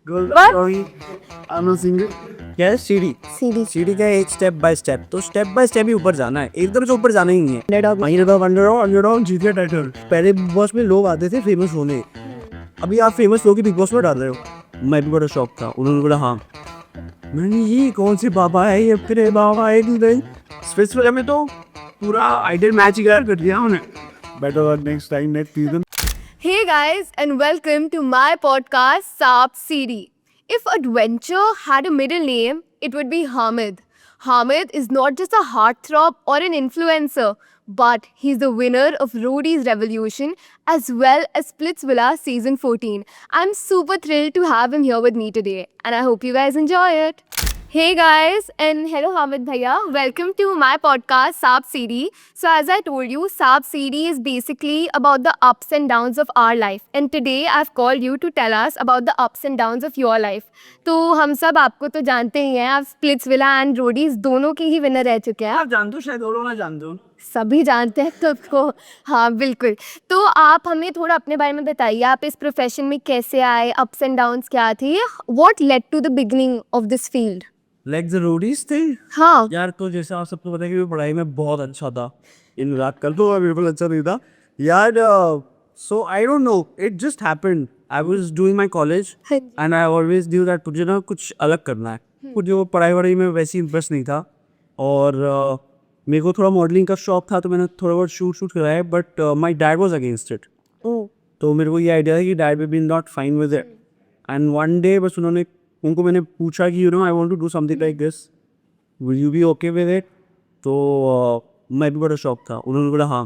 Story I am singer क्या है सीढ़ी सीढ़ी सीढ़ी का एक स्टेप बाय स्टेप, तो स्टेप बाय स्टेप ही ऊपर जाना है, एकदम से ऊपर जाना ही नहीं है। अंडरडॉग जीत गया टाइटल। पहले बिग बॉस में लोग आते थे फेमस होने, अभी आप फेमस लोग बिग बॉस में डाल रहे हो। मैं भी बड़ा शौक था, उन्होंने बोला हाँ। मैंने ये कौन से बाबा है, ये फिर बाबा है कि नहीं। स्विस वजह में तो पूरा आइडियल मैच ही कर दिया उन्हें। Better next time next season. Hey guys, and welcome to my podcast Saap Siri. If adventure had a middle name, it would be Hamid. Hamid is not just a heartthrob or an influencer, but he's the winner of Roadies Revolution as well as Splitsvilla Season 14. I'm super thrilled to have him here with me today, and I hope you guys enjoy it. Hey guys, and hello Hamid Bhaiya. Welcome to my podcast Saap Siri. So as I told you, Saap Siri is basically about the ups and downs of our life. And today I've called you to tell us about the ups and downs of your life. तो हम सब आपको तो जानते ही हैं, आप Splitsvilla and Roadies दोनों के ही विनर रह चुके हैं। आप जान दो, शायद और ना जान दो। सभी जानते हैं तो आपको। हाँ बिल्कुल। तो आप हमें थोड़ा अपने बारे में बताइए, आप इस प्रोफेशन में कैसे आए, अप्स एंड डाउन्स क्या थे, what led to the beginning of this field. Like the Roadies थे हाँ यार, तो जैसे आप सबको पता है कि मैं पढ़ाई में बहुत अच्छा था, इन रात कर तो मैं बिल्कुल अच्छा नहीं था यार। So I don't know, it just happened. I was doing my college and I always knew that मुझे ना कुछ अलग करना है। मुझे वो पढ़ाई वढ़ाई में वैसे इंटरेस्ट नहीं था, और मेरे को थोड़ा मॉडलिंग का शौक था, तो मैंने थोड़ा बहुत शूट कराया, but my dad was against it. तो मेरे को ये आइडिया था कि dad will be not fine with it. And one day बस उनको मैंने पूछा कि I want to do something like this, will you be okay with it. तो मैं भी बड़ा शौक था, उन्होंने बोला हाँ।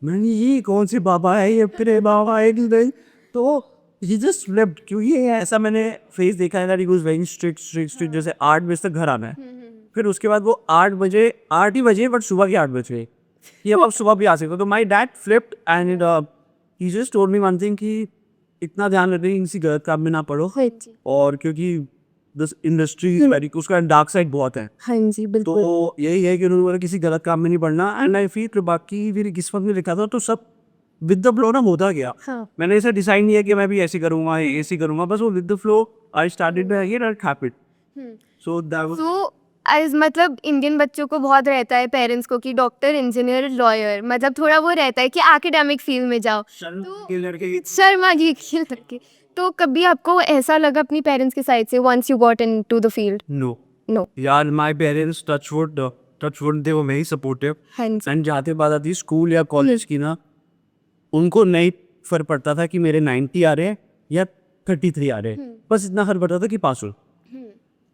मैंने ये कौन से बाबा है, ये फिर बाबा है कि नहीं। तो ही जस्ट लेफ्ट, क्योंकि ऐसा मैंने फेस देखा है ना, ही वाज वेरी स्ट्रिक्ट, जैसे 8 बजे तक घर आना है। फिर उसके बाद वो 8 ही बजे, बट सुबह के 8 बजे ये अब सुबह भी आ सकते हो। तो my dad flipped and he just told me one thing कि इतना ध्यान रखना, किसी गलत काम में ना पड़ो। हाँ जी और क्योंकि दिस इंडस्ट्री वेरी, उसका डार्क साइड बहुत है। हाँ जी बिल्कुल। तो यही है कि उन्होंने बोला किसी गलत काम में नहीं पड़ना। एंड आई फील बाकी मेरी किस्मत में लिखा था, तो सब विद द फ्लो ना होता गया। हाँ मैंने ऐसा डिसाइड नहीं है कि मैं भी ऐसे करूंगा, ऐसे करूंगा, बस वो with the flow I started by here and happened. So that was तो एज मतलब इंडियन बच्चों को बहुत रहता है पेरेंट्स को कि डॉक्टर इंजीनियर लॉयर, मतलब थोड़ा वो रहता है कि एकेडमिक फील्ड में जाओ। तो के लड़के शर्मा जी की लड़के, तो कभी आपको ऐसा लगा अपनी पेरेंट्स के साइड से once you got into the field. No no. यार, माय पेरेंट्स टचवुड दे वो वेरी सपोर्टिव। हाँ जी एंड जहाँ पे बात आती है स्कूल या कॉलेज की ना, उनको नहीं फर्क पड़ता था कि मेरे 90 आ रहे हैं या 33 आ रहे हैं, बस इतना फर्क पड़ता था कि पास हो,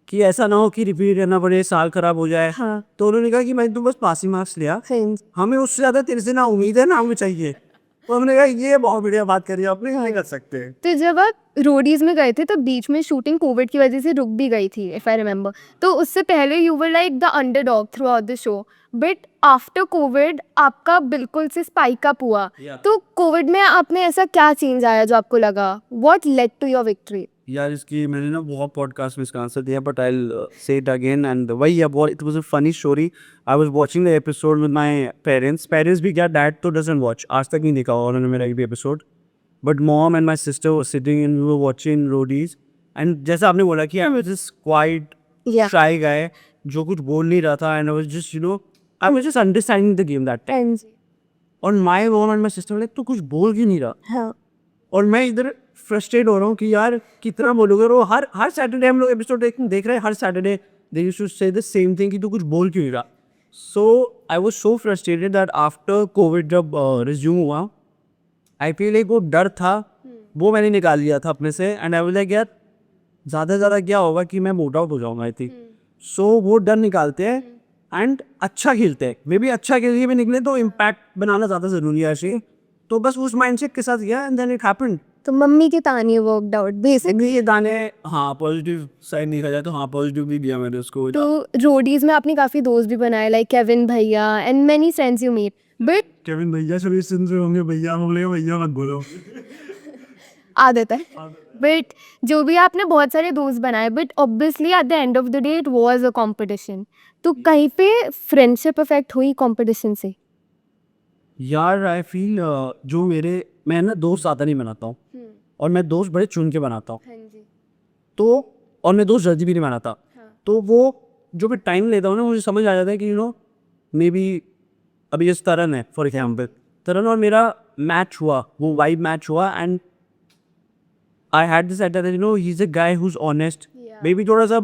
कि ऐसा ना हो कि रिपीट करना पड़े, साल खराब हो जाए। हाँ तो उन्होंने कहा कि मैं तो बस पासिंग मार्क्स लिया, हाँ जी। हमें उससे ज़्यादा तेरे से ना उम्मीद है ना हमें चाहिए। तो हमने कहा ये बहुत बढ़िया बात करी आपने, नहीं कर सकते। तो जब आप रोडीज में गए थे तो बीच में शूटिंग कोविड की वजह से रुक भी गई थी इफ आई रिमेम्बर, तो उससे पहले you were like the underdog throughout the show, but after COVID आपका बिल्कुल से स्पाइक अप हुआ। Yeah. तो कोविड में आपने ऐसा क्या चेंज आया जो आपको लगा what led to your victory. यार इसकी मैंने ना बहुत पॉडकास्ट में इसका आंसर दिया, बट आई से इट अगेन। एंड वही है, बहुत it was a funny story. I was watching the episode with my parents भी क्या, डैड तो डजंट वॉच, आज तक नहीं देखा और उन्होंने मेरा एक भी episode. But mom and my sister were sitting and we were watching Roadies. And जैसा आपने बोला कि I was just quite Yeah. Shy guy, जो कुछ बोल नहीं रहा था। And I was just I was just understanding the game that time. और my mom and my sister like तू कुछ बोल क्यों नहीं रहा। हाँ और मैं इधर फ्रस्ट्रेट हो रहा हूँ कि यार कितना बोलोगे। और वो हर सैटरडे हम लोग एपिसोड देख रहे हैं, हर Saturday they used to say the same thing कि तू कुछ बोल क्यों नहीं रहा। So I was so frustrated that after covid जब रिज्यूम हुआ, आई फील लाइक वो डर था वो मैंने निकाल लिया था अपने से। एंड आई वाज लाइक यार ज़्यादा से ज़्यादा क्या होगा कि मैं मोट आउट हो जाऊँगा आई थिंक। सो वो डर निकालते हैं एंड अच्छा खेलते हैं, मे बी अच्छा खेल के भी निकले तो इम्पैक्ट बनाना ज़्यादा ज़रूरी है ऐसे। तो बस उस माइंडसेट के साथ गया एंड देन इट हैपेंड। तो मम्मी के ताने वर्कड आउट बेसिक। नहीं, ये दाने हाँ पॉजिटिव साइड नहीं कहा जाए तो हाँ पॉजिटिव भी दिया मैंने उसको। तो रोडीज में आपने काफी दोस्त भी बनाए लाइक केविन भैया and many friends you meet, but Kevin भैया सभी सुन रहे होंगे, भैया बोले भैया मत बोलो। आदत है। बट जो भी आपने बहुत सारे दोस्त बनाए, but obviously at the end of the day it was a competition, तो कहीं पे फ्रेंडशिप अफेक्ट हुई कंपटीशन से। यार आई फील जो मैं ना दोस्त ज़्यादा नहीं बनाता हूँ, और मैं दोस्त बड़े चुन के बनाता हूँ। तो और मैं दोस्त जल्दी भी नहीं बनाता, तो वो जो मैं टाइम लेता हूँ ना, मुझे समझ आ जाता है कि मे बी अभी जैसे तरन है फॉर एग्जाम्पल, तरन और मेरा मैच हुआ, वो वाइब मैच हुआ, and I had this at that he is a guy who is honest, may be थोड़ा सा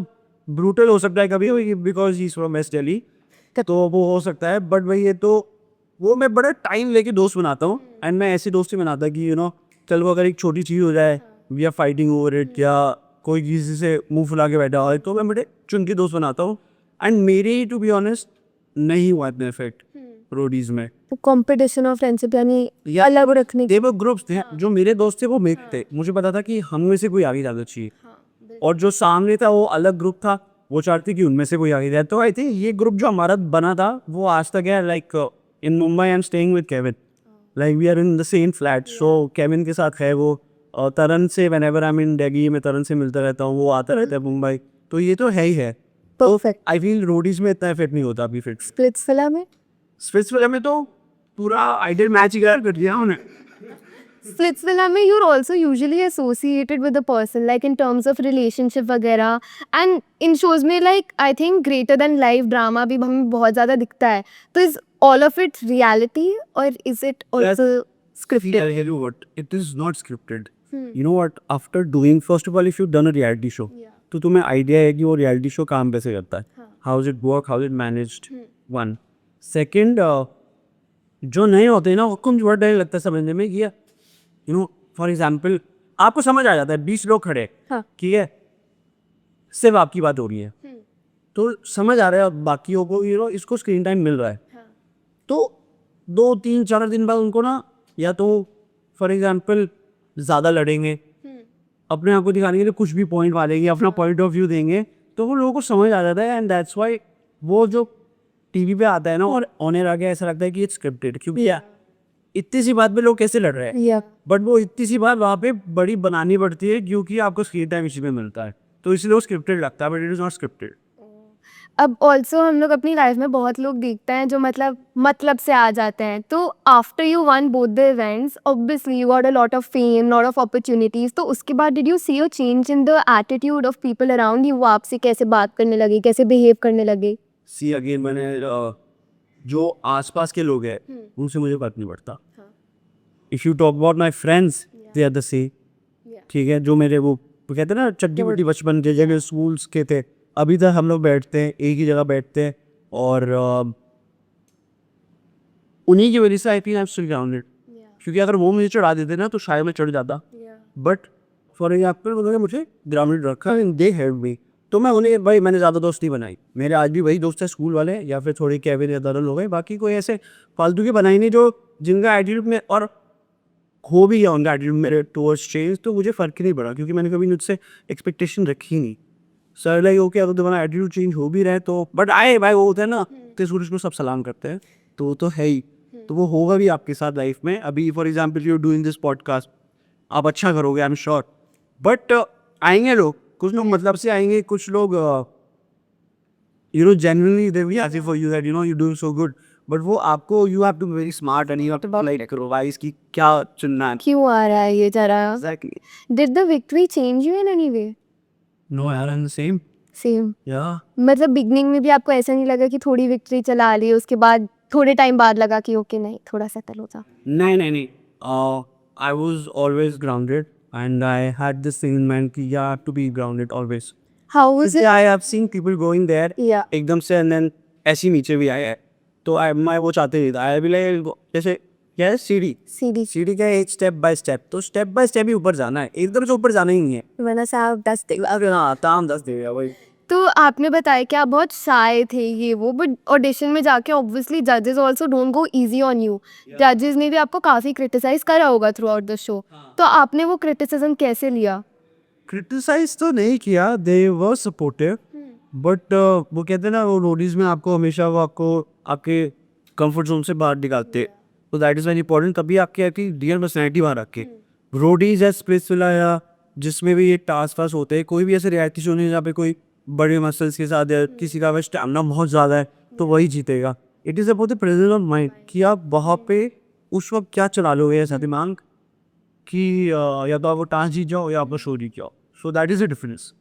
ब्रूटल हो सकता है कभी because he is from West Delhi, तो वो हो सकता है, बट वही है, तो वो मैं बड़ा टाइम लेके दोस्त बनाता हूँ, एंड मैं ऐसी दोस्ती बनाता कि चल वो अगर एक छोटी चीज़ हो जाए, we are fighting over it, या कोई किसी से मुंह फुला के बैठा हो, तो मैं बड़े चुन के दोस्त बनाता हूँ, एंड मेरे टू बी ऑनेस्ट नहीं हुआ इतना इफेक्ट रोडीज में। तो कंपटीशन और फ्रेंडशिप यानी या अलग रखने दे वो ग्रुप्स थे, जो मेरे दोस्त थे वो मेरे थे, मुझे पता था कि हम में से कोई आगे ज़्यादा चाहिए, और जो सामने था वो अलग ग्रुप था, वो चाहती कि उनमें से कोई आगे जाए, तो आई थिंक ये ग्रुप जो हमारा बना था वो आज तक है। Like in Mumbai I am staying with Kevin, like we are in the same flat, so Kevin के साथ है वो, और तरन से whenever I am in Delhi, मैं तरन से मिलता रहता हूँ, वो आता रहता है मुंबई, तो ये तो है ही है। परफेक्ट। आई फील रोडीज में इतना इफेक्ट नहीं होता अभी फिट। स्प्लिट्सविला में स्पिट्सविला में तो पूरा आइडियल मैच ही कर दिया उन्हें। Splitsvilla में you're also usually associated with the person like in terms of relationship वगैरह, and in shows में like I think greater than life drama भी हमें बहुत ज़्यादा दिखता है, तो is all of it reality or is it also scripted? I'll tell you what, it is not scripted. You know what, after doing, first of all, if you've done a reality show, तो तुम्हें idea है कि वो reality show काम कैसे करता है, how is it work, how is it managed, one. Second, जो नए होते हैं ना उनको बड़ा डर लगता है समझने में कि फॉर एग्जाम्पल आपको समझ आ जाता है 20 लोग खड़े, ठीक है, सिर्फ आपकी बात हो रही है, तो समझ आ रहा है बाकियों को इसको स्क्रीन टाइम मिल रहा है, तो 2-3-4 दिन बाद उनको ना, या तो फॉर एग्जाम्पल ज़्यादा लड़ेंगे, अपने आप को दिखाने के लिए कुछ भी पॉइंट मारेंगे, अपना पॉइंट ऑफ व्यू देंगे, तो वो लोगों को समझ आ जाता है, एंड दैट्स वाई वो जो टीवी पे आता है ना और ऑन एयर आ गया, ऐसा लगता है कि इट्स स्क्रिप्टेड, क्योंकि इतनी सी बात पे लोग कैसे लड़ रहे हैं, बट वो इतनी सी बात वहाँ पे बड़ी बनानी पड़ती है क्योंकि आपको स्क्रीन टाइम इसी में मिलता है, तो इसलिए वो स्क्रिप्टेड लगता है, but it is not scripted. अब ऑल्सो हम लोग अपनी लाइफ में बहुत लोग देखते हैं जो मतलब से आ जाते हैं, तो after you won both the events obviously you got a lot of fame, lot of opportunities, तो उसके बाद did you see a change in the attitude of people around you? वो आपसे कैसे बात करने लगे, कैसे बिहेव करने लगे? सी अगेन, मैंने जो आसपास के लोग हैं उनसे मुझे फर्क नहीं पड़ता। If you talk about my friends, they are the same, ठीक है, जो मेरे वो कहते हैं ना चड्डी बड्डी बचपन के जगह स्कूल्स के थे, अभी तक हम लोग बैठते हैं, एक ही जगह बैठते हैं, और उन्हीं की वजह से I think I am still grounded, क्योंकि अगर वो मुझे चढ़ा देते ना तो शायद मैं चढ़ जाता, बट फॉर एग्जाम्पल उन्होंने मुझे ग्राउंडेड रखा एंड दे हेल्प मी, तो मैं उन्हें भाई मैंने ज़्यादा दोस्त नहीं बनाई, मेरे आज भी वही दोस्त है स्कूल वाले, या फिर थोड़ी केविन या दरल हो गए, बाकी कोई ऐसे फालतू के बनाई नहीं जो जिनका एटीट्यूड में और हो भी गया उनका एटीट्यूड मेरे टुवर्ड्स चेंज, तो मुझे फ़र्क ही नहीं पड़ा, क्योंकि मैंने कभी मुझसे एक्सपेक्टेशन रखी नहीं। सर लाइक ओके, अगर तुम्हारा एटीट्यूड चेंज हो भी रहे तो, बट आए भाई वो होता है ना, तो सूरज को सब सलाम करते हैं, तो वो तो है ही, तो वो होगा भी आपके साथ लाइफ में। अभी for example you doing this podcast, आप अच्छा करोगे आई एम श्योर, बट आएंगे लोग, कुछ लोग मतलब से आएंगे, कुछ लोग genuinely they will be happy for you that you're doing so good, but वो आपको you have to be very smart and you have to like revise कि क्या चुनना है। क्यों आ रहा है ये जरा? Exactly. Did the victory change you in any way? No यार, I'm the same. Same. Yeah. मतलब बिगनिंग में भी आपको ऐसा नहीं लगा कि थोड़ी विक्ट्री चला ली, उसके बाद थोड़े टाइम बाद लगा कि ओके नहीं थोड़ा सेटल हो जा? नहीं, I was always grounded and I had this thing in mind कि you have to be grounded always. How was it? I have seen people going there Yeah. एकदम से and then ऐसे ही नीचे भी आए हैं, तो मैं वो चाहते नहीं था, I be like जैसे क्या है सीढ़ी का एक स्टेप बाय स्टेप, तो स्टेप बाय स्टेप ही ऊपर जाना है, एकदम से ऊपर जाना ही नहीं है, वरना साहब 10 देगा। अरे हाँ ताम 10 देगा वही। तो आपने बताया कि आप बहुत शाय थे ये वो, बट ऑडिशन में जाके ऑब्वियसली जजेस also don't go easy on you, जजेस ने भी आपको काफ़ी क्रिटिसाइज करा होगा थ्रू आउट द शो, तो आपने वो क्रिटिसिज्म कैसे लिया? क्रिटिसाइज तो नहीं किया, दे वर सपोर्टिव, बट वो कहते हैं ना वो रोडीज में आपको हमेशा वो आपको आपके कंफर्ट जोन से बाहर निकालते, तो दैट इज़ वेरी इंपॉर्टेंट, तभी आपकी रियल पर्सनैलिटी बाहर रखे। रोडीज है स्प्लिट्सविला या जिसमें भी ये टास्क वास्क होते हैं, कोई भी ऐसे रियलिटी शो नहीं जहाँ पे कोई बड़े मसल्स के साथ या किसी का स्टैमिना बहुत ज़्यादा है तो वही जीतेगा। It is about the presence of mind कि आप वहाँ पे उस वक्त क्या चला लोगे ऐसा दिमाग कि या तो आप वो टास्क जीत जाओ या आप वो शो जीत जाओ, so that is the difference.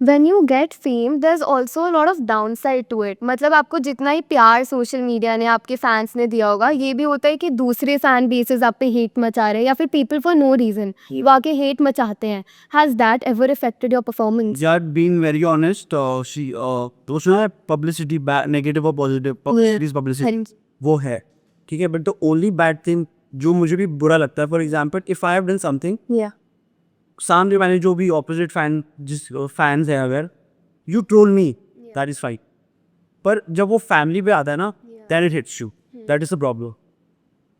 When you get fame, there's also a lot of downside to it. मतलब आपको जितना ही प्यार सोशल मीडिया ने आपके फैंस ने दिया होगा, ये भी होता है कि दूसरे फैन बेसेस आप पे हेट मचा रहे हैं या फिर पीपल फॉर नो रीजन वो आके हेट मचाते हैं. Has that ever affected your performance? Yeah, being very honest, those ना publicity, negative और positive, publicity, publicity, वो है, ठीक है. But the only bad thing जो मुझे भी बुरा लगता है, for example, if I have done something, Yeah. सामने वाले जो भी opposite fan, जिस fans है अगर, you troll me, that is fine. पर जब वो family पे आता है ना, then it hits you. That is the problem.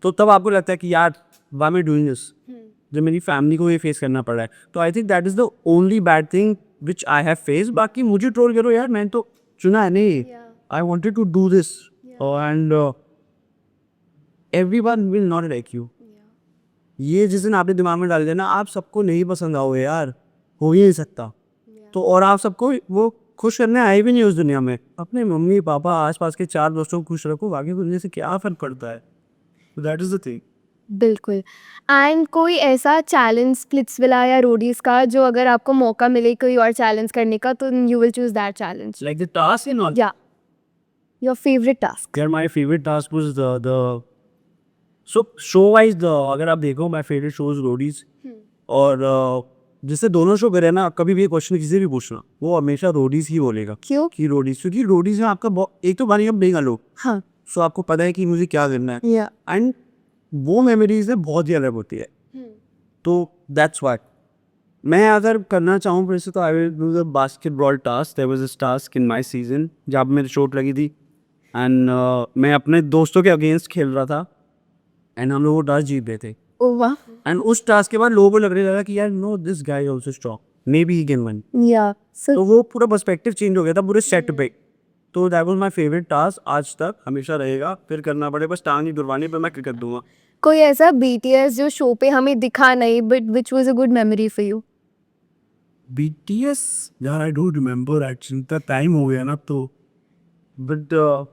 तो तब आपको लगता है कि यार, why am I doing this? जब मेरी फैमिली को ये फेस करना पड़ रहा है. तो I think that is the only bad thing which I have face. बाकी मुझे ट्रोल करो यार, मैंने तो चुना है नहीं. I wanted to do this and everyone will not like you. ये जिस दिन आपने दिमाग में डाल दिया ना, आप सबको नहीं पसंद आओगे यार, हो ही नहीं सकता. तो और आप सबको वो खुश करने आए भी नहीं उस दुनिया में. अपने मम्मी पापा आसपास के 4 दोस्तों को खुश रखो, बाकी दुनिया से क्या फर्क पड़ता है. That is the thing. बिल्कुल. एंड कोई ऐसा चैलेंज स्प्लिट्सविला या रोडीज का जो अगर आपको मौका मिले कोई और चैलेंज करने का तो you will choose that challenge. Like the task and all. या your favourite task. Yeah, my favorite task was the so show wise the अगर आप देखो my favorite shows रोडीज. और जिससे दोनों शो करे ना, कभी भी ये क्वेश्चन किसी से भी पूछना, वो हमेशा रोडीज ही बोलेगा. क्यों? कि रोडीज, क्योंकि रोडीज में आपका एक तो बारी अब नहीं लो. हाँ. सो आपको पता है कि मुझे क्या करना है. या एंड वो मेमोरीज है बहुत ही अलग होती है. तो दैट्स व्हाट मैं अगर करना चाहूँ फिर से, तो I will do the basketball task. There was this task in my season जब मेरी चोट लगी थी एंड मैं अपने दोस्तों के अगेंस्ट खेल रहा था एंड हम लोग वो टास्क जीत गए थे. ओ वाह. एंड उस टास्क के बाद लोगों को लगने लगा कि यार no, this guy also strong, may be he can win. या तो वो पूरा पर्सपेक्टिव चेंज हो गया था पूरे सेट पे. तो that was my favourite task, आज तक हमेशा रहेगा. फिर करना पड़े बस टांग ही दुर्वानी पे मैं कर दूंगा. कोई ऐसा BTS जो शो पे हमें दिखा नहीं but which was a good memory for you. BTS यार आई डोंट रिमेम्बर एक्चुअली, इतना टाइम हो गया ना. तो but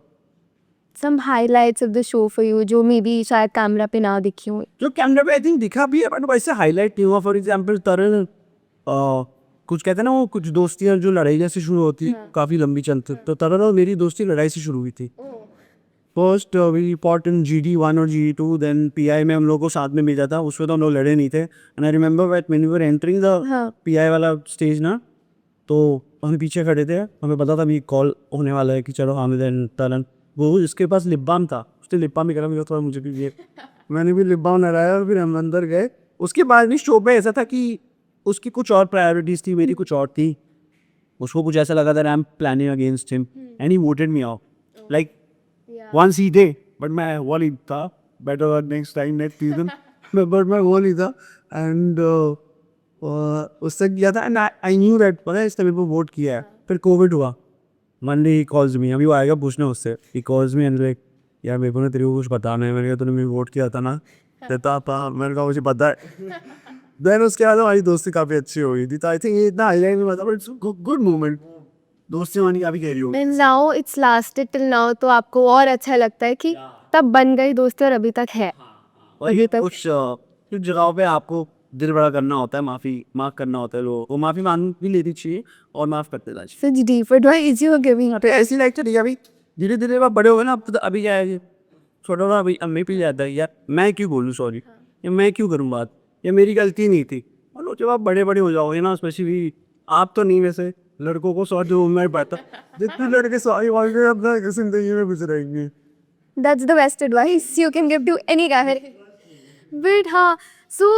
some highlights of the show for you जो मे बी शायद कैमरा पे ना दिखी हो. जो कैमरा पे आई थिंक दिखा भी है बट वैसे हाईलाइट नहीं हुआ. फॉर एग्जांपल तरन कुछ कहते हैं ना, वो कुछ दोस्तियां जो लड़ाई जैसे शुरू होती है काफ़ी लंबी चलती. तो तरन और मेरी दोस्ती लड़ाई से शुरू हुई थी. First we fought in GD1 और GD2, देन PI में हम लोग को साथ में मिला था. उसमें तो हम लोग लड़े नहीं थे. And I remember when we were entering the PI वाला स्टेज ना, तो हम पीछे खड़े थे. हमें पता था अभी कॉल होने वाला है कि चलो हामिद एंड तरन. वो जिसके पास लिप बाम था उसने लिप बाम निकाला, थोड़ा मुझे भी ये मैंने भी लिप बाम लगाया और फिर हम अंदर गए. उसके बाद भी शो पे ऐसा था कि उसकी कुछ और प्रायोरिटीज़ थी, मेरी कुछ और थी. उसको कुछ ऐसा लगा था I am planning against him and he voted me out. Like once he did, but मैं वो नहीं था. better next time next season. but मैं वो नहीं था and उससे किया था and I knew that पता है इसने मेरे को वोट किया है. फिर कोविड हुआ, Monday he calls me, अभी वो आएगा पूछना उससे. he calls me and like यार मेरे को ना तेरे को कुछ बताना है. मैंने कहा तूने मेरे वोट किया था ना. देता था. मैंने कहा मुझे पता है. then उसके बाद हमारी दोस्ती काफ़ी अच्छी हो गई थी. तो आई थिंक ये इतना हाईलाइट में बता, इट्स गुड मोमेंट. दोस्ती वानी अभी कह रही हो. And now it's lasted till now तो आपको और अच्छा लगता है कि तब बन गई दोस्ती और अभी तक है. और ये कुछ जगहों पे आपको दिल बड़ा करना होता है, माफ़ करना होता है. लोगों को माफ़ी मांग भी लेनी चाहिए और माफ़ करते जाना चाहिए. such deep advice you are giving. तो ऐसी लाइक चलिए अभी धीरे धीरे आप बड़े हो गए ना. अब तो अभी क्या है, छोटा ना अभी अम्मी पी जाता है यार मैं क्यों बोलूँ सॉरी, या मैं क्यों करूँ बात, या मेरी गलती नहीं थी. और जब आप बड़े हो जाओगे ना, स्पेशली आप तो नहीं, वैसे लड़कों को सॉरी बोलना ही पड़ता. जितने लड़के सॉरी बोलते हैं अपना जिंदगी में गुजरेंगे. That's the best advice you can give to any guy. But हाँ, so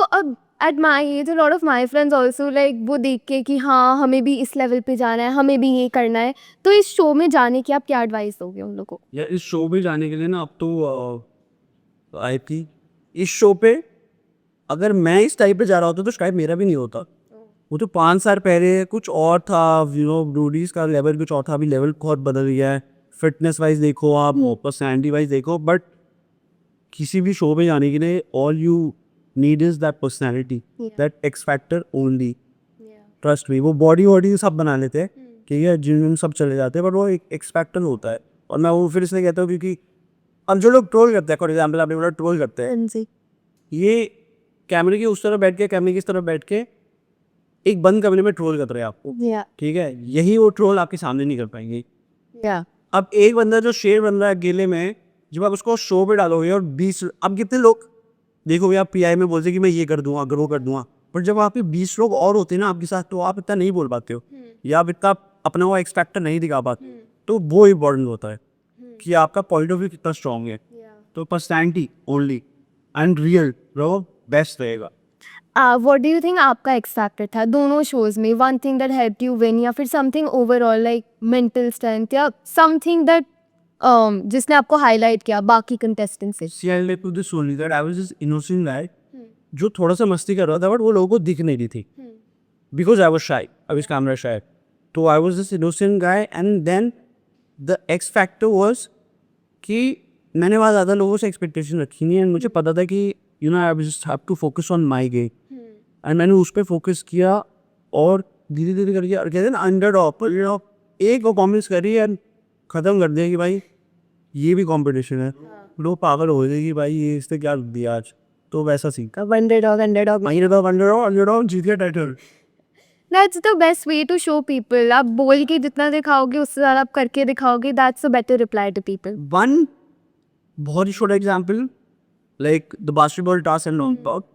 at my age, a lot of my friends also like वो देख के कि हाँ हमें भी इस लेवल पे जाना है, हमें भी ये करना है. तो इस शो में जाने की आप क्या एडवाइस दोगे उन लोगों को? या इस शो पे जाने के लिए ना, अब तो आई थी इस शो पे अगर मैं इस टाइप पे जा रहा होता तो शायद मेरा भी नहीं होता. वो तो 5 साल पहले कुछ और था. ब्रूडीज का लेवल कुछ और था. अभी लेवल बहुत बदल गया है. फिटनेस वाइज देखो आप, पर्सनैलिटी वाइज देखो. बट किसी भी शो में जाने के लिए all you need is that personality, that x factor only. Trust me. वो बॉडी सब बना लेते हैं, ठीक है, जिम सब चले जाते हैं, बट वो एक एक्स फैक्टर होता है. और मैं वो फिर इसलिए कहता हूँ क्योंकि अब जो लोग ट्रोल करते हैं, फॉर एग्जाम्पल आपने बोला ट्रोल करते हैं, ये कैमरे की उस तरफ बैठ के, कैमरे की इस तरफ बैठ के एक बंद कमरे में ट्रोल कर रहे हैं आपको, Yeah. ठीक है, यही वो ट्रोल आपके सामने नहीं कर पाएंगे। Yeah. अब एक बंदा जो शेर बन रहा है अकेले में, जब आप उसको शो पे डालोगे और 20, अब कितने लोग देखोगे आप पीआई में बोलते कि मैं ये कर दूंगा, ग्रो कर दूंगा, पर जब आप 20 लोग और होते हैं ना आपके साथ, तो आप इतना नहीं बोल पाते हो या आप इतना अपना वो एक्स फैक्टर नहीं दिखा पाते। तो वो इम्पोर्टेंट होता है कि आपका पॉइंट ऑफ व्यू कितना स्ट्रांग है। तो पर्सनैलिटी ओनली एंड रियल रहो, बेस्ट रहेगा। What do you think आपका X factor था दोनों shows में? One thing that helped you win या फिर something overall like mental strength या something that जिसने आपको highlight किया बाकी contestants से? See, I'll let you this only that I was this innocent guy जो थोड़ा सा मस्ती कर रहा था, बट वो लोगों को दिख नहीं रही थी बिकॉज आई वॉज शाई, आई वॉज कैमरा शाई। तो I was this innocent guy and then the X factor was कि मैंने वहाँ ज़्यादा लोगों से एक्सपेक्टेशन रखी नहीं, एंड मुझे पता था कि you know I just have to focus on my game, and मैंने उस पर फोकस किया और धीरे धीरे करके, और कहते हैं ना अंडरडॉग, एक परफॉर्मेंस करी एंड ख़त्म कर दिया कि भाई ये भी कंपटीशन है, लोग पागल हो गए कि भाई ये इसने क्या दिया आज। तो वैसा सीन अंडरडॉग जीत गया title. That's the best way to show people. आप बोल के जितना दिखाओगे उससे ज़्यादा आप करके दिखाओगे, that's a better reply to people. One बहुत ही छोटा example, like the basketball toss and long talk.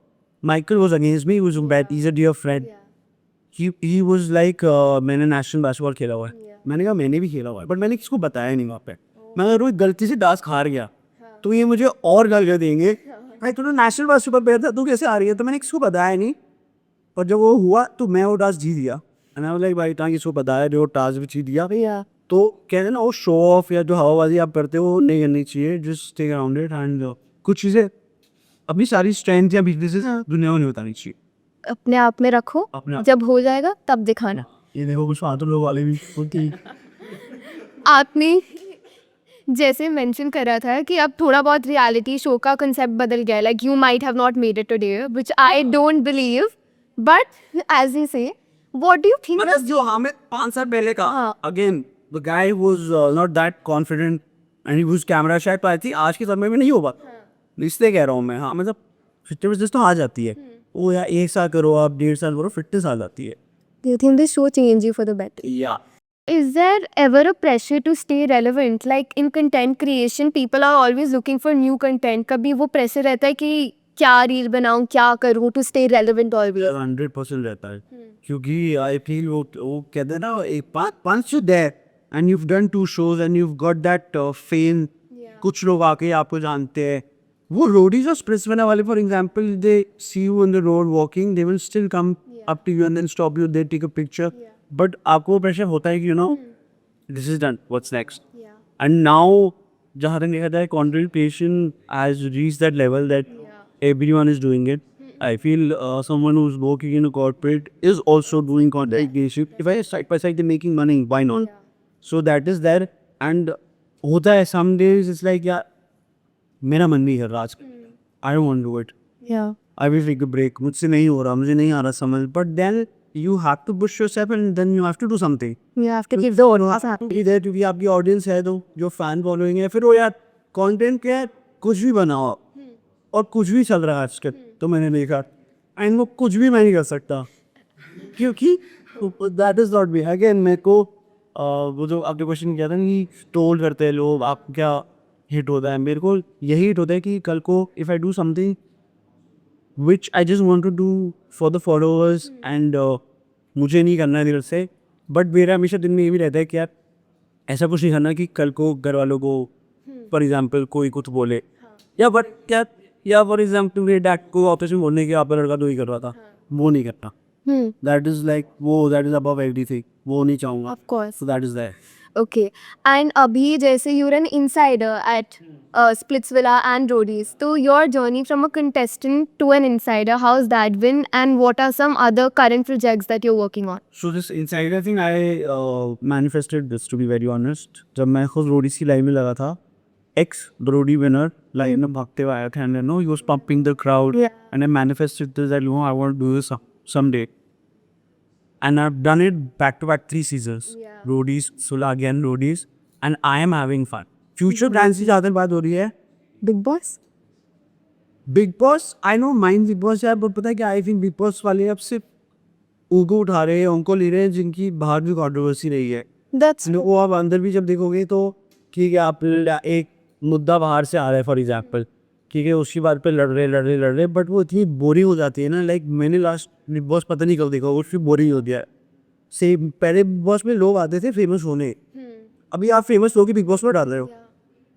Michael was against me. He was bad. He's a dear friend. He was like मैंने नेशनल बास्केटबॉल खेला हुआ है। मैंने कहा मैंने भी खेला हुआ है, बट मैंने किसको बताया नहीं वहाँ पे। मैं अगर रोज गलती से टास्क हार गया तो ये मुझे और गालियाँ देंगे, भाई तूने नेशनल बास्केटबॉल प्लेयर था, तू कैसे आ रही है। तो मैंने किसको बताया नहीं, और जब वो हुआ तो मैं वो टास्क जीत गया। एंड आई वाज लाइक भाई इतना किसको बताया, जो टास्क भी जीत गया भैया। तो कहते हैं ना वो शो ऑफ या जो हवाबाजी आप करते हो वो नहीं करनी चाहिए, just stay around it. And कुछ चीज़ें अपनी सारी स्ट्रेंथ या वीकनेसेस दुनिया को नहीं बतानी चाहिए, अपने आप में रखो, अपने आप। जब हो जाएगा तब दिखाना। ये देखो कुछ फालतू लोग वाले भी होती। आपने जैसे मेंशन करा था कि अब थोड़ा बहुत रियलिटी शो का कंसेप्ट बदल गया, like you might have not made it today, which I don't believe, but as you say what do you think? मतलब जो हमें 5 साल पहले का, again the guy was not that confident and he was camera shy, तो I थी आज के समय में नहीं होगा। इसलिए कह रहा हूँ मैं, हाँ मतलब फिटनेस तो आ जाती है, वो या 1 साल करो आप, 1.5 साल करो, फिटनेस आ जाती है। Do you think this show changed you for the better? या Is there ever a pressure to stay relevant? Like in content creation, people are always looking for new content. कभी वो pressure रहता है कि क्या reel बनाऊं, क्या करूं to stay relevant always? 100% रहता है, क्योंकि आई फील वो कहते हैं ना, एक once you're there and you've done 2 shows and you've got that fame, कुछ लोग आके आपको जानते हैं। वो रोडीज और स्प्रिट्स बना वाले for example, they see you on the road walking, they will still come up to you and then stop you, they take a picture, but आपको वो प्रेशर होता है कि you know this is done, what's next. And now जहाँ तक देखा जाए content creation has reached that level that everyone is doing it. I feel someone who's working in a corporate is also doing content creation. If I side by side they're making money, why not? So that is there. And होता है some days it's like यार मेरा मन नहीं कर रहा आज, I don't want to do it. Yeah. I will take a break. मुझसे नहीं हो रहा, मुझे नहीं आ रहा समझ. But then you have to push yourself and then you have to do something. You have to give the audience. इधर क्योंकि आपकी ऑडियंस है, तो जो फैन फॉलोइंग है, फिर वो यार कंटेंट क्या है, कुछ भी बनाओ आप, और कुछ भी चल रहा है आजकल, तो मैंने देखा, एंड वो कुछ भी मैं नहीं कर सकता, क्योंकि that is not me. Again मेरे को वो जो आपने क्वेश्चन किया था कि ट्रोल करते हैं लोग, आप क्या हिट होता है, मेरे को यही हिट होता है कि कल को if I do something which I just want to do for the followers and मुझे नहीं करना है दिल से, बट मेरा हमेशा दिन में ये भी रहता है कि यार ऐसा कुछ नहीं करना कि कल को घर वालों को फॉर एग्जाम्पल कोई कुछ बोले, या बट क्या, या फॉर एग्जाम्पल मेरे डैड को ऑफिस में बोलने के आपका लड़का तो ही कर रहा था, वो नहीं करता। दैट इज लाइक वो दैट इज अबव एवरीथिंग, वो नहीं चाहूँगा। Of course. So that is that. Okay. And अभी जैसे you're an insider at Splitsvilla and Roadies, so your journey from a contestant to an insider, how's that been, and what are some other current projects that you're working on? So this insider thing I manifested this to be very honest. जब मैं खुद Roadies की line में लगा था, ex the Roadie winner line में भागते हुए आया था, and no he was pumping the crowd, and I manifested this that you know I want to do this someday, and I've done it back to back 3 seasons. Roadies, Sula again, Roadies, and I am having fun. Future plans की ज़्यादा बात हो रही है। Big Boss? Big Boss, I know mind Big Boss है, but पता है क्या, I think Big Boss वाले अब सिर्फ उनको उठा रहे हैं, उनको ले रहे हैं जिनकी बाहर भी कंट्रोवर्सी रही है। That's वो आप अंदर भी जब देखोगे तो ठीक है, आप एक मुद्दा बाहर से आ रहा है फॉर एग्जाम्पल, ठीक है, उसकी बात पे लड़ रहे बट वो इतनी बोरिंग हो जाती है ना। लाइक मैंने लास्ट बिग बॉस पता नहीं कब देखा, उसकी बोरिंग हो गया है। सेम पहले बिग बॉस में लोग आते थे फेमस होने, अभी आप फेमस लोग बिग बॉस में डाल रहे हो।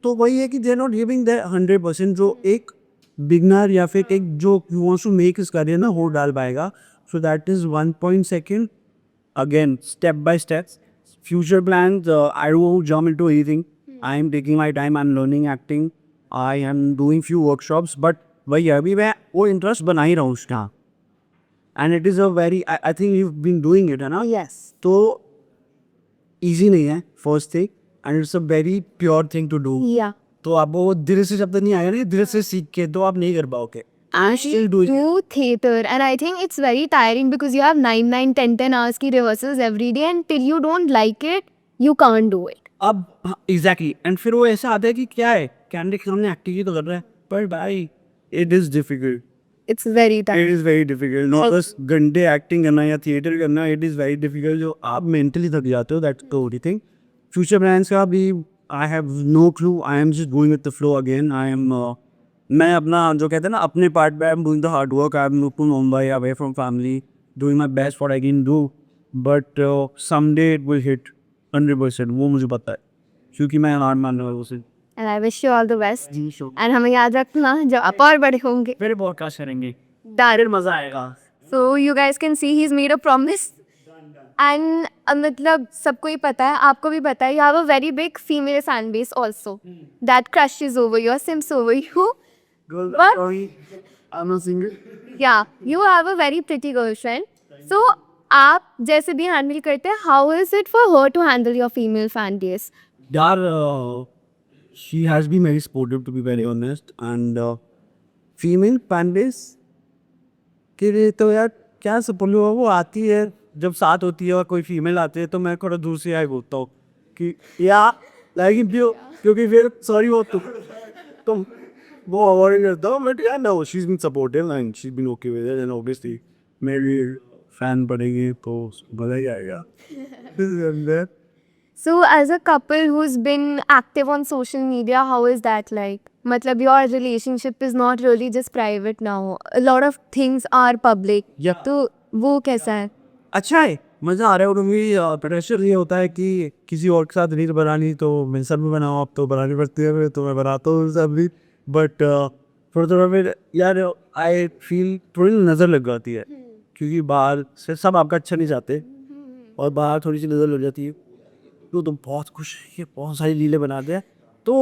तो वही है कि they are not giving the 100% जो एक बिगनर या फिर एक जो wants to make his career ना वो डाल पाएगा। So that is 1.2 again step by step future plans. I won't jump into anything. I am taking my time. I'm learning acting. I am doing few workshops, but वही अभी मैं वो interest बना ही रहा हूँ उसका। And it is a very I think you been doing it है ना। yes. तो ईजी नहीं है first thing, and it's a very pure thing to do. Yeah. तो आप वो धीरे से जब तक नहीं आएगा ना, धीरे से सीख के तो आप नहीं कर पाओगे। I still doing it. do theater and I think it's very tiring because you have 9 hours की rehearsals every day and till you don't like it you can't do it. अब एग्जैक्टली एंड फिर वो ऐसा आता है कि क्या है, कैमरे के सामने एक्टिंग ही तो कर रहा है, पर भाई it is difficult, It's very tiring. It is very difficult. Not बस घंटे एक्टिंग करना या थिएटर करना, इट इज़ वेरी डिफिकल्ट। जो आप मेंटली थक जाते हो, that's the only thing. Future plans का भी I have no clue, I am just going with the flow again. I am मैं अपना जो कहते हैं ना अपने पार्ट पे I am doing the hard work. I am move to Mumbai away from family, doing my best what I can do, but someday it will hit 100%, वो मुझे पता है क्योंकि मैं हार मानने वाला हूँ उसे। And I wish you all the best. And हमें याद रखना जब आप और बड़े होंगे। फिर पॉडकास्ट करेंगे, Done. फिर मज़ा आएगा। So you guys can see he's made a promise. And मतलब सबको ही पता है, आपको भी पता है, you have a very big female fan base also that crushes over you, sims over you. Girl, What? sorry, I'm not single. Yeah, you have a very pretty girlfriend. So आप जैसे भी हैंडल करते हैं, how is it for her to handle your female fan base? यार she has been very supportive to be very honest, and female fan base के लिए तो यार क्या सपोर्ट, वो आती है जब साथ होती है और कोई फीमेल आती है तो मैं थोड़ा दूर से आई बोलता हूँ कि या लाइक क्योंकि फिर सॉरी वो तुम वो अवॉइड करता हूँ, बट यार no she is been supportive and she is been okay with it, and obviously मेरी फैन पड़ेगी तो मजा ही आएगा। So as a couple who's been active on social media, how is that like? मतलब your relationship is not really just private now. A lot of things are public. Yeah. तो वो कैसा है? अच्छा है, मज़ा आ रहा है। और भी प्रेशर ये होता है कि किसी और के साथ रील बनानी तो मैं सब भी बनाऊँ, अब तो बनानी पड़ती है तो मैं बनाता हूँ सब भी, बट थोड़ा फिर यार आई फील थोड़ी नज़र लग जाती है क्योंकि बाहर से सब आपका अच्छा नहीं चाहते और बाहर थोड़ी सी नज़र लग जाती है। तो तुम बहुत खुश, ये बहुत सारी लीलें बनाते हैं, तो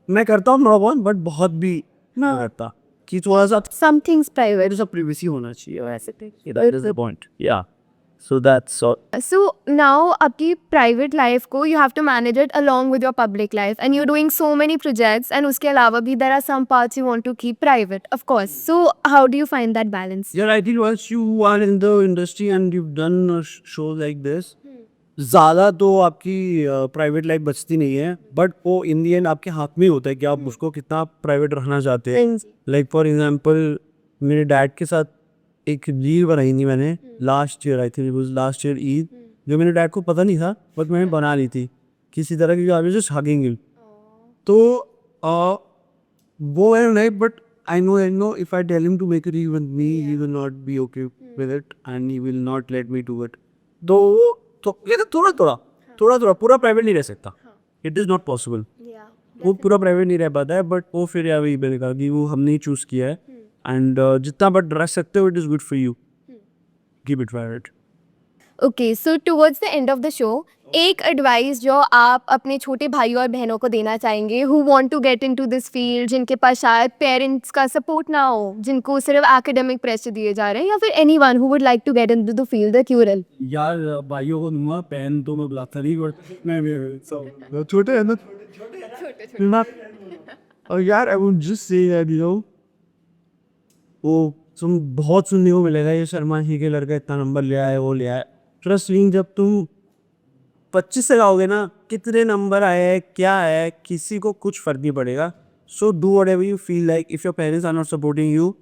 मैं करता हूँ थोड़ा बहुत, बट बहुत भी ना करता कि थोड़ा सा Some things private. मेरे सब प्रिवेसी होना चाहिए वैसे। दैट इज द पॉइंट, या so that's all. So now आपकी private life को you have to manage it along with your public life and you're doing so many projects and उसके अलावा भी there are some parts you want to keep private, of course. So how do you find that balance? यार I think once you are in the industry and you've done a show like this, ज़्यादा तो आपकी private life बचती नहीं है, but वो इन दी and आपके हाथ में ही होता है कि आप उसको कितना प्राइवेट रखना चाहते हैं। लाइक फॉर एग्जांपल मेरे डैड के साथ एक रील बनाई थी मैंने last year, I think it was last year Eid, जो मेरे डैड को पता नहीं था बट मैंने बना ली थी किसी तरह की, I was just hugging him. तो वो है नहीं, but I know if I tell him to make a reel with me he will not be okay with it and he will not let me do it. तो ये तो थोड़ा पूरा private नहीं रह सकता, इट इज़ नॉट पॉसिबल। वो पूरा प्राइवेट नहीं रह पाता है, बट वो फिर यार वही मैंने कहा कि वो हमने चूज़ किया है, एंड जितना बट रह सकते हो it is good for you, keep it private. Okay, so towards the end of the show, एक एडवाइस जो आप अपने छोटे भाई और बहनों को देना चाहेंगे who want to get into this field, जिनके पास शायद पेरेंट्स का सपोर्ट ना हो, जिनको सिर्फ एकेडमिक प्रेशर दिए जा रहे हैं, या फिर anyone who would like to get into the field that you're in? यार भाइयों को दूंगा, बहन तो मैं बुलाता नहीं, बट मैं छोटे हैं ना, और यार I would just say that you no, वो तुम बहुत सुनने को मिलेगा ये शर्मा जी के लड़का इतना नंबर ले आया है, वो ले आया। ट्रस्ट मी, जब तुम 25 से गाओगे ना कितने नंबर आए हैं क्या है, किसी को कुछ फर्क नहीं पड़ेगा। So do whatever you feel like. If your parents are not supporting you,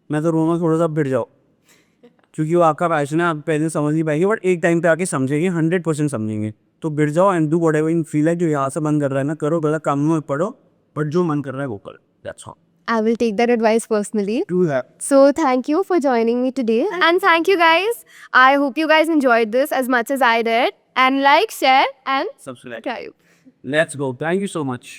मैं तो रोमा थोड़ा सा भिड़ जाओ, क्योंकि वो आपका पैशन है, आप पहले समझ नहीं पाएंगे बट एक टाइम पे आके समझेंगे, 100% समझेंगे। तो गिर जाओ and do whatever you feel like. जो यहाँ से मन कर रहा है ना करो, गलत कामों में पढ़ो, बट जो मन कर रहा है वो करो। That's all. I will take that advice personally. Do that. So thank you for joining me today. And thank you guys. I hope you guys enjoyed this as much as I did. And like, share and Subscribe. subscribe. Let's go. Thank you so much.